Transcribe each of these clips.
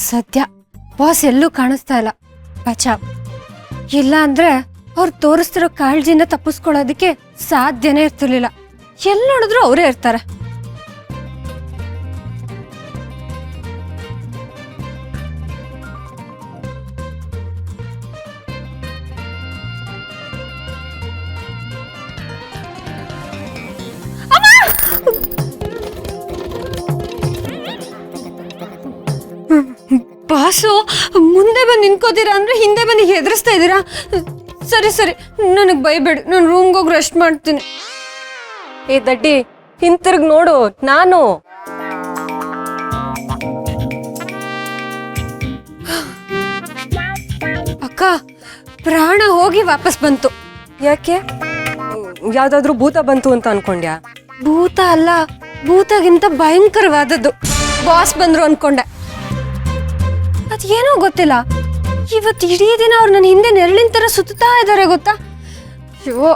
ಸದ್ಯ ಬಾಸ್ ಎಲ್ಲೂ ಕಾಣಿಸ್ತಾ ಇಲ್ಲ. ಬಚಾವ್. ಇಲ್ಲ ಅಂದ್ರೆ ಅವ್ರು ತೋರಿಸ್ತಿರೋ ಕಾಳಜಿನ ತಪ್ಪಿಸ್ಕೊಳ್ಳೋದಕ್ಕೆ ಸಾಧ್ಯನೇ ಇರ್ತಿರ್ಲಿಲ್ಲ. ಎಲ್ಲಿ ನೋಡಿದ್ರು ಅವರೇ ಇರ್ತಾರೆ. ಬಾಸು, ಮುಂದೆ ಬಂದು ನಿಂತ್ಕೋತೀರಾ ಅಂದ್ರೆ ಹಿಂದೆ ಬಂದು ಹೆದರ್ಸ್ತಾ ಇದ್ದೀರಾ? ಸರಿ ಸರಿ, ನನಗೆ ಬೈಬೇಡಿ, ನಾನು ರೂಮ್ಗೆ ಹೋಗಿ ರೆಸ್ಟ್ ಮಾಡ್ತೀನಿ. ಏ ದಡ್ಡಿ, ಹಿಂತಿರುಗ್ ನೋಡು, ನಾನು. ಅಕ್ಕ, ಪ್ರಾಣ ಹೋಗಿ ವಾಪಸ್ ಬಂತು. ಯಾಕೆ? ಯಾವ್ದಾದ್ರು ಭೂತ ಬಂತು ಅಂತ ಅನ್ಕೊಂಡ್ಯಾ? ಭೂತ ಅಲ್ಲ, ಭೂತಗಿಂತ ಭಯಂಕರವಾದದ್ದು. ಬಾಸ್ ಬಂದ್ರು ಅನ್ಕೊಂಡೆ. ಅದೇನೋ ಗೊತ್ತಿಲ್ಲ, ಇವತ್ತು ಇಡೀ ದಿನ ಅವ್ರು ನನ್ನ ಹಿಂದೆ ನೆರಳಿನ ತರ ಸುತ್ತಾ ಇದ್ದಾರೆ ಗೊತ್ತಾ? ಅಯ್ಯೋ,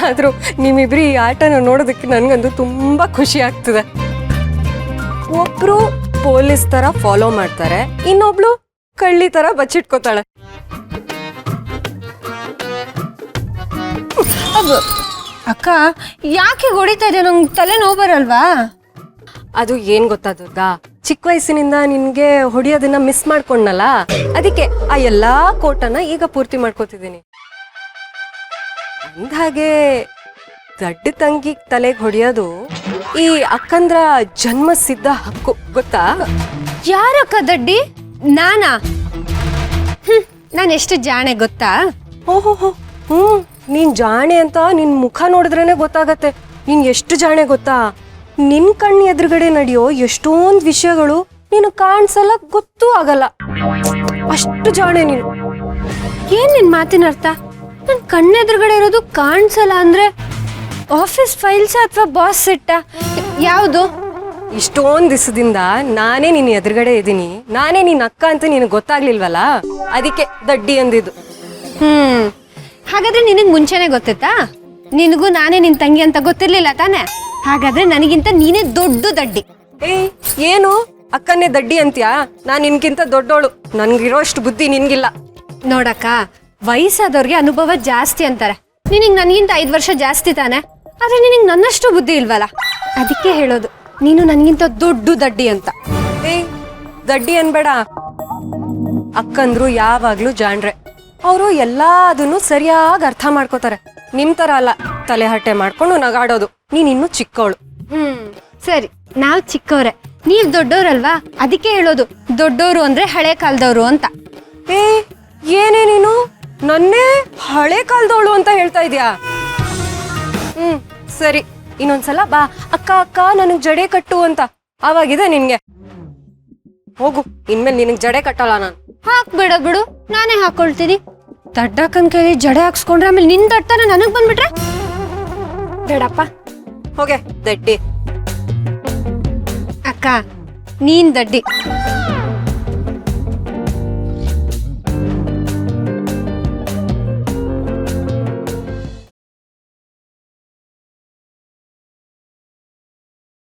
ಆದ್ರೂ ನಿಮ್ಮಿಬ್ರು ಈ ಆಟನ ನೋಡೋದಕ್ಕೆ ನನ್ಗಂತೂ ತುಂಬಾ ಖುಷಿ ಆಗ್ತದೆ. ಒಬ್ರು ಪೊಲೀಸ್ ತರ ಫಾಲೋ ಮಾಡ್ತಾರೆ, ಇನ್ನೊಬ್ಳು ಕಳ್ಳಿ ತರ ಬಚ್ಚಿಟ್ಕೋತಾಳೆ. ಅಕ್ಕ, ಯಾಕೆ ಹೊಡಿತಾ ಇದೆ? ನಂಗೆ ತಲೆ ನೋವು ಬರಲ್ವಾ? ಅದು ಏನ್ ಗೊತ್ತಾ ದುರ್ಗಾ, ಚಿಕ್ಕ ವಯಸ್ಸಿನಿಂದ ನಿನ್ಗೆ ಹೊಡಿಯೋದನ್ನ ಮಿಸ್ ಮಾಡ್ಕೊಂಡಲ್ಲ, ಅದಕ್ಕೆ ಆ ಎಲ್ಲಾ ಕೋಟನ ಈಗ ಪೂರ್ತಿ ಮಾಡ್ಕೋತಿದ್ದೀನಿ. ಅಂದ್ಹಾಗೆ ದಡ್ಡ ತಂಗಿ ತಲೆಗೆ ಹೊಡಿಯೋದು ಈ ಅಕ್ಕಂದ್ರ ಜನ್ಮ ಸಿದ್ಧ ಹಕ್ಕು, ಗೊತ್ತಾ? ಯಾರಕ್ಕ ದಡ್ಡಿ? ನಾನಾ? ನಾನು ಎಷ್ಟು ಜಾಣೆ ಗೊತ್ತಾ? ಓಹೋ, ನೀನ್ ಜಾಣೆ ಅಂತ ನಿನ್ ಮುಖ ನೋಡಿದ್ರೇನೆ ಗೊತ್ತಾಗತ್ತೆ. ನೀನ್ ಎಷ್ಟು ಜಾಣೆ ಗೊತ್ತಾ? ನಿನ್ ಕಣ್ಣು ಎದುರುಗಡೆ ನಡೆಯೋ ಎಷ್ಟೊಂದ್ ವಿಷಯಗಳು ನೀನು ಕಾಣಿಸಲ್ಲ, ಗೊತ್ತೂ ಆಗಲ್ಲ. ಅಷ್ಟು ಜಾಣೆ ನೀನು. ಏನ್ ನಿನ್ ಮಾತಿನ ಅರ್ಥ? ನನ್ ಕಣ್ಣೆದುರುಗಡೆ ಇರೋದು ಕಾಣಿಸಲ್ಲ ಅಂದ್ರೆ ಆಫೀಸ್ ಫೈಲ್ಸ್ ಅಥವಾ ಬಾಸ್ ಸೆಟ್ಟ? ಯಾವುದು? ಇಷ್ಟೊಂದ್ ದಿವಸದಿಂದ ನಾನೇ ನಿನ್ ಎದುರುಗಡೆ ಇದ್ದೀನಿ, ನಾನೇ ನಿನ್ ಅಕ್ಕ ಅಂತ ನಿನಗೆ ಗೊತ್ತಾಗ್ಲಿಲ್ವಲ್ಲ, ಅದಕ್ಕೆ ದಡ್ಡಿ ಅಂದಿದ್ದು. ಹಾಗಾದ್ರೆ ನಿನಗ್ ಮುಂಚೆನೆ ಗೊತ್ತಿತ್ತಾ? ನಿನಗೂ ನಾನೇ ನಿನ್ ತಂಗಿ ಅಂತ ಗೊತ್ತಿರ್ಲಿಲ್ಲ ತಾನೆ? ಹಾಗಾದ್ರೆ ನನಗಿಂತ ನೀನೇ ದೊಡ್ಡ ದಡ್ಡಿ. ಏನು ಅಕ್ಕನ್ನೇ ದಡ್ಡಿ ಅಂತ್ಯಾ? ನಾನ್ ನಿನ್ಗಿಂತ ದೊಡ್ಡೋಳು, ನನ್ಗಿರೋಷ್ಟು ಬುದ್ಧಿ ನಿನ್ಗಿಲ್ಲ. ನೋಡಕ್ಕ, ವಯಸ್ಸಾದವ್ರಿಗೆ ಅನುಭವ ಜಾಸ್ತಿ ಅಂತಾರೆ. ನಿನಗ್ ನನ್ಗಿಂತ 5 ವರ್ಷ ಜಾಸ್ತಿ ತಾನೆ, ಆದ್ರೆ ನಿನಗ್ ನನ್ನಷ್ಟು ಬುದ್ಧಿ ಇಲ್ವಲ್ಲ. ಅದಕ್ಕೆ ಹೇಳೋದು ನೀನು ನನ್ಗಿಂತ ದೊಡ್ಡ ದಡ್ಡಿ ಅಂತ. ದಡ್ಡಿ ಅನ್ಬೇಡ. ಅಕ್ಕಂದ್ರು ಯಾವಾಗ್ಲೂ ಜಾಣ್ರೆ. ಅವರು ಎಲ್ಲದನ್ನು ಸರಿಯಾಗಿ ಅರ್ಥ ಮಾಡ್ಕೋತಾರೆ. ನಿಮ್ ತರ ಅಲ್ಲ ತಲೆ ಹಟ್ಟೆ ಮಾಡ್ಕೊಂಡು ನಗಾಡೋದು. ನೀನ್ ಇನ್ನು ಚಿಕ್ಕವಳು. ಸರಿ, ನಾವ್ ಚಿಕ್ಕವ್ರೆ, ನೀವ್ ದೊಡ್ಡವ್ರಲ್ವಾ, ಅದಕ್ಕೆ ಹೇಳೋದು ದೊಡ್ಡೋರು ಅಂದ್ರೆ ಹಳೆ ಕಾಲದವ್ರು ಅಂತ. ಏನೇ ನೀನು ನನ್ನೇ ಹಳೆ ಕಾಲದವಳು ಅಂತ ಹೇಳ್ತಾ ಇದ್ಯಾ? ಸರಿ, ಇನ್ನೊಂದ್ಸಲ ಬಾ, ಅಕ್ಕ ಅಕ್ಕ ನನಗ್ ಜಡೆ ಕಟ್ಟು ಅಂತ. ಆವಾಗಿದೆ ನಿನ್ಗೆ. ಹೋಗು, ಇನ್ಮೇಲೆ ನಿನಗ್ ಜಡೆ ಕಟ್ಟಲ್ಲ ನಾನು. ಹಾಕ್ಬೇಡ ಬಿಡು, ನಾನೇ ಹಾಕೊಳ್ತೀನಿ. ದಡ್ಡಕ್ಕನ್ ಕೈಲಿ ಜಡೆ ಹಾಕ್ಸ್ಕೊಂಡ್ರೆ ಆಮೇಲೆ ನಿನ್ ದಡ್ತಾನ ನನಗ್ ಬಂದ್ಬಿಟ್ರೆ ಬೇಡಪ್ಪ. ಹೋಗೆ ದಡ್ಡಿ. ಅಕ್ಕ, ನೀನ್ ದಡ್ಡಿ.